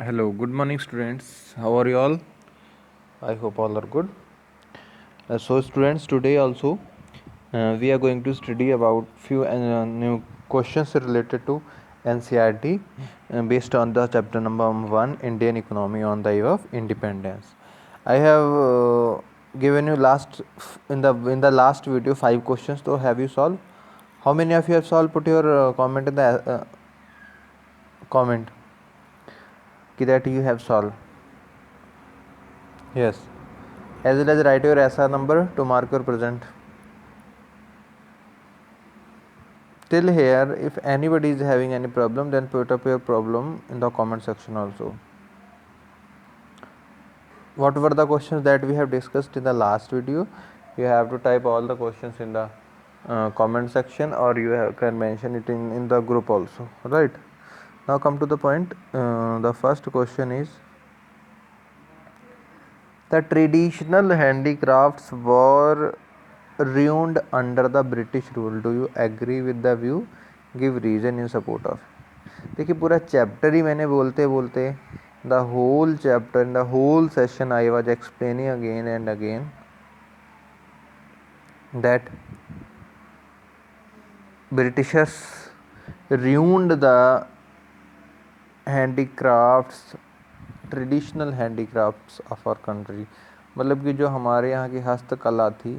Hello, good morning, students. How are you all? I hope all are good. Students, today also we are going to study about few new questions related to NCRT based on the chapter number 1, Indian economy on the eve of independence. I have given you in the last video 5 questions. So have you solved? How many of you have solved? Put your comment in the comment that you have solved. Yes. As well as write your SR number to mark your present. Till here, if anybody is having any problem, then put up your problem in the comment section also. What were the questions that we have discussed in the last video? You have to type all the questions in the comment section, or can mention it in the group also. Right. Now come to the point. The first question is, the traditional handicrafts were ruined under the British rule. Do you agree with the view? Give reason in support of. देखिए पूरा chapter ही मैंने बोलते बोलते the whole chapter in the whole session I was explaining again and again that Britishers ruined the handicrafts, traditional handicrafts of our country. मतलब कि जो हमारे यहाँ की हस्तकला थी,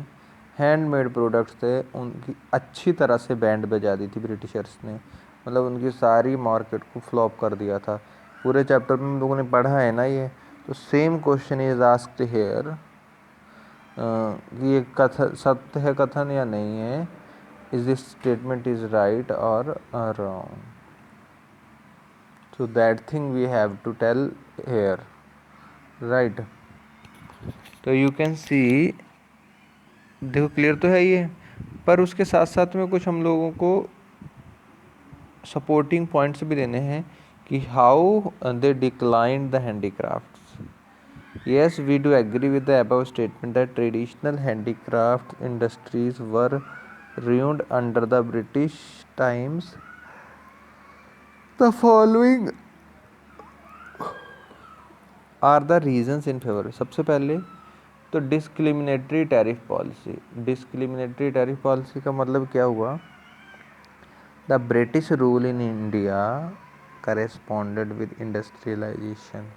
हैंडमेड प्रोडक्ट्स थे, उनकी अच्छी तरह से बैंड बजा दी थी ब्रिटिशर्स ने. मतलब उनकी सारी मार्केट को फ्लॉप कर दिया था. पूरे चैप्टर में हम लोगों ने पढ़ा है ना ये. तो same question is asked here कि ये सत्य है कथन या नहीं है. Is this statement is right और wrong. So that thing we have to tell here, right? तो you can see, देखो क्लियर तो है ये, पर उसके साथ साथ में कुछ हम लोगों को सपोर्टिंग पॉइंट्स भी देने हैं कि how they declined the handicrafts. Yes, we do agree with the above statement that traditional handicraft industries were ruined under the British times. The following are the reasons in favour. सबसे पहले तो discriminatory tariff policy. Discriminatory tariff policy का मतलब क्या हुआ? The British rule in India corresponded with industrialisation.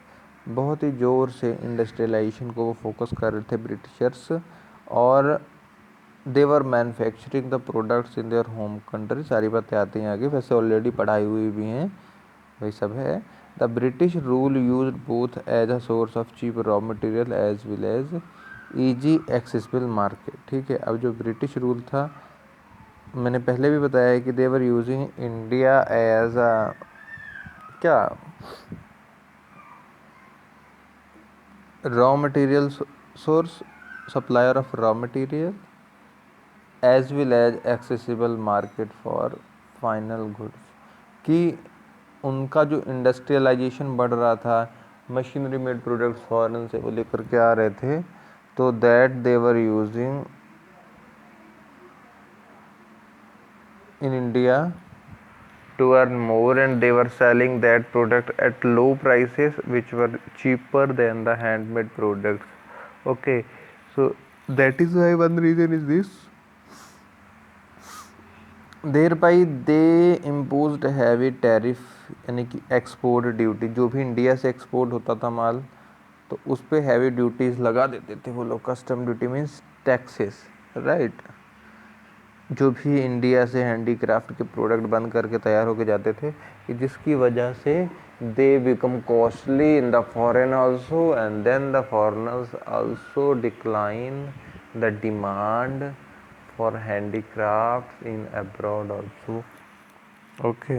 बहुत ही ज़ोर से इंडस्ट्रियलाइजेशन को वो फोकस कर रहे थे ब्रिटिशर्स, और they were manufacturing the products in their home country. सारी बातें आती हैं आगे, वैसे ऑलरेडी पढ़ाई हुई भी हैं, वही सब है. The British rule used both as a source of cheap raw material as well as easy accessible market. ठीक है. अब जो ब्रिटिश रूल था, मैंने पहले भी बताया है कि they were using India as a क्या raw material source, supplier of raw material as well as accessible market for final goods. कि उनका जो इंडस्ट्रियलाइजेशन बढ़ रहा था, मशीनरी मेड प्रोडक्ट्स फॉरेन से वो लेकर के आ रहे थे, तो that they were using in India to earn more, and they were selling that product at low prices which were cheaper than the handmade products. Okay, so that is why one reason is this. thereby they imposed heavy tariff, यानी कि export duty. जो भी India से export होता था माल, तो उस पर हैवी ड्यूटीज़ लगा देते थे वो लोग. Custom duty means taxes, right. जो भी इंडिया से हैंडीक्राफ्ट के प्रोडक्ट बन करके तैयार होके जाते थे, कि जिसकी वजह से they become costly in the foreign also, and then the foreigners also decline the demand for handicrafts in abroad also. Okay.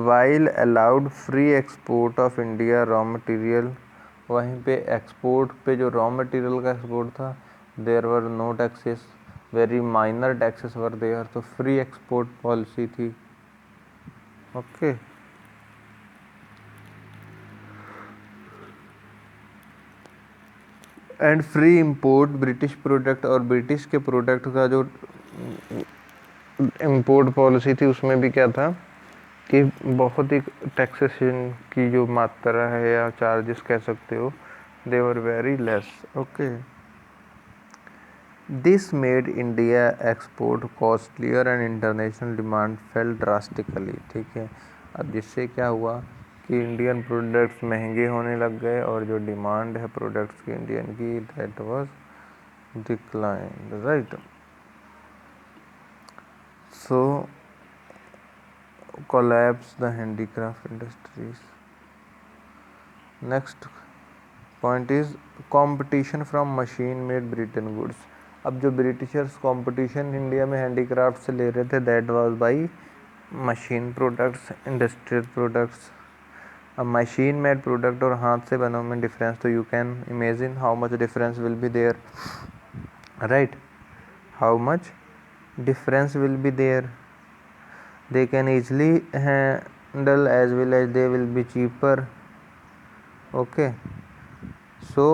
While allowed free export of India raw material, वहीं पे एक्सपोर्ट पे जो रॉ मटेरियल का export था, there were no taxes, very minor taxes were there. तो free export policy थी. Okay. And free import British product, और British के प्रोडक्ट का जो इंपोर्ट पॉलिसी थी उसमें भी क्या था कि बहुत ही टैक्सेशन की जो मात्रा है या चार्जेस कह सकते हो, they were very less. Okay, this made India export costlier and international demand fell drastically. ठीक है, अब जिससे क्या हुआ कि इंडियन प्रोडक्ट्स महंगे होने लग गए और जो डिमांड है प्रोडक्ट्स की इंडियन की, that was decline, right. So collapse the handicraft industries. Next point is competition from machine made Britain goods. अब जो ब्रिटिशर्स कंपटीशन इंडिया में हैंडीक्राफ्ट से ले रहे थे, that was by machine products, industrial products. अब मशीन मेड प्रोडक्ट और हाथ से बनो में डिफरेंस, तो you can imagine how much difference will be there, right. How much difference will be there. They can easily handle as well as they will be cheaper. Okay, so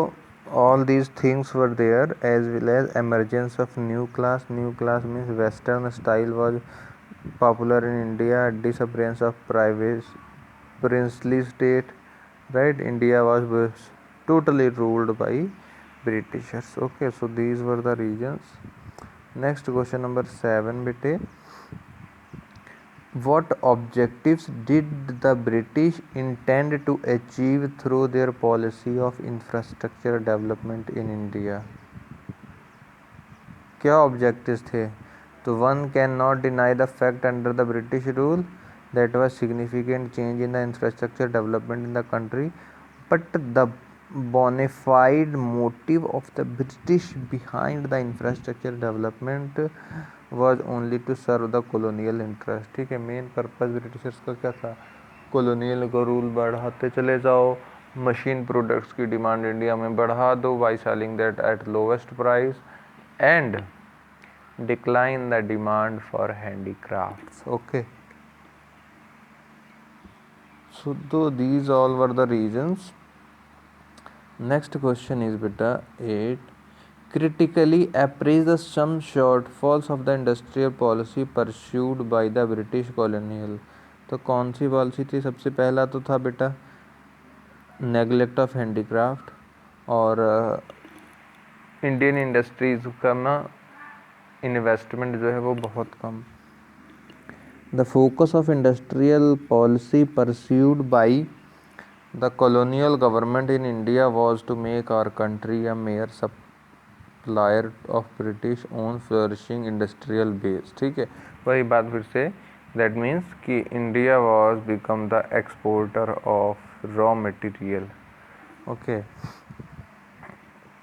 all these things were there, as well as emergence of new class. New class means western style was popular in India. Disappearance of private princely state, right. India was totally ruled by Britishers. Okay, so these were the reasons. Next question number 7 bete, what objectives did the British intend to achieve through their policy of infrastructure development in India? क्या objectives थे? तो one cannot deny the fact under the British rule that was significant change in the infrastructure development in the country, but the bona fide motive of the British behind the infrastructure development was only to serve the colonial interest. ठीक है, main purpose Britishers का क्या था? Colonial का rule बढ़ाते चले जाओ, machine products की डिमांड इंडिया में बढ़ा दो by selling that at lowest price and decline the demand for handicrafts. Okay, so these all were the reasons. Next question is beta 8, critically appraise the some shortfalls of the industrial policy pursued by the British colonial। तो कौन सी policy थी? सबसे पहला तो था बेटा neglect of handicraft और Indian industries का ना इन्वेस्टमेंट जो है वो बहुत कम। The focus of industrial policy pursued by the colonial government in India was to make our country a mere supplier of British own flourishing industrial base. ठीक है, वही बात फिर से, दैट मीन्स कि India was become the exporter of raw material. Okay,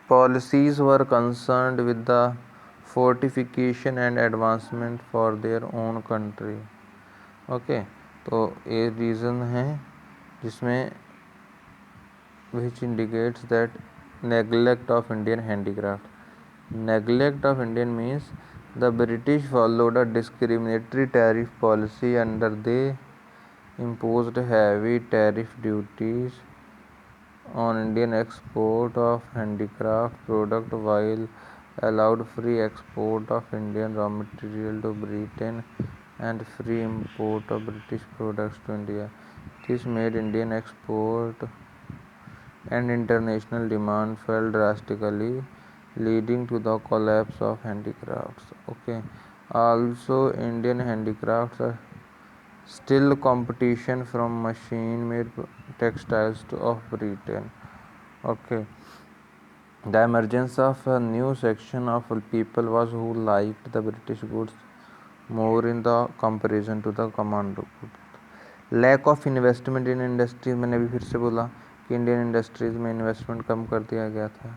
policies were concerned with the fortification and advancement for their own country। Okay, तो ये reason है जिसमें which indicates that neglect of Indian handicraft. Neglect of Indian means the British followed a discriminatory tariff policy under they imposed heavy tariff duties on Indian export of handicraft product while allowed free export of Indian raw material to Britain and free import of British products to India. This made Indian export and international demand fell drastically, leading to the collapse of handicrafts. Okay, also Indian handicrafts are still competition from machine made textiles of Britain. Okay, the emergence of a new section of people was who liked the British goods more in the comparison to the commando goods. Lack of investment in industries, मैंने अभी फिर से बोला कि Indian industries में investment कम कर दिया गया था,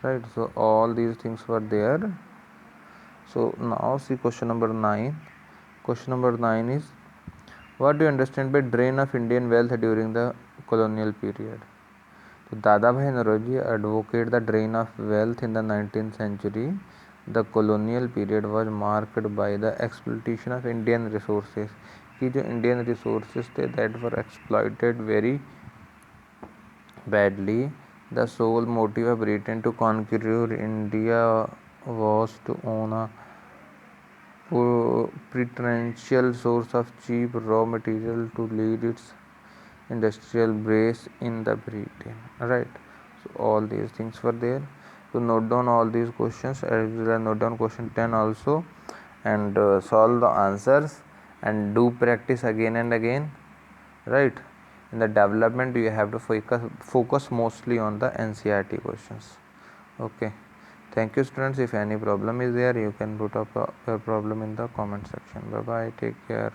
राइट। So all these things were there. So now see question number 9। Question number 9 is what do you understand by drain of Indian wealth during the colonial period. तो Dadabhai Naoroji advocate the drain of wealth in the 19th century। The colonial period was marked by the exploitation of Indian resources, कि जो Indian resources थे that were exploited very badly. The sole motive of Britain to conquer India was to own a preferential source of cheap raw material to lead its industrial base in the Britain, right? So all these things were there. So note down all these questions, as well as note down question 10 also, and solve the answers and do practice again and again, right? In the development you have to focus mostly on the NCERT questions. Okay, thank you students. If any problem is there, you can put up your problem in the comment section. Bye bye, take care.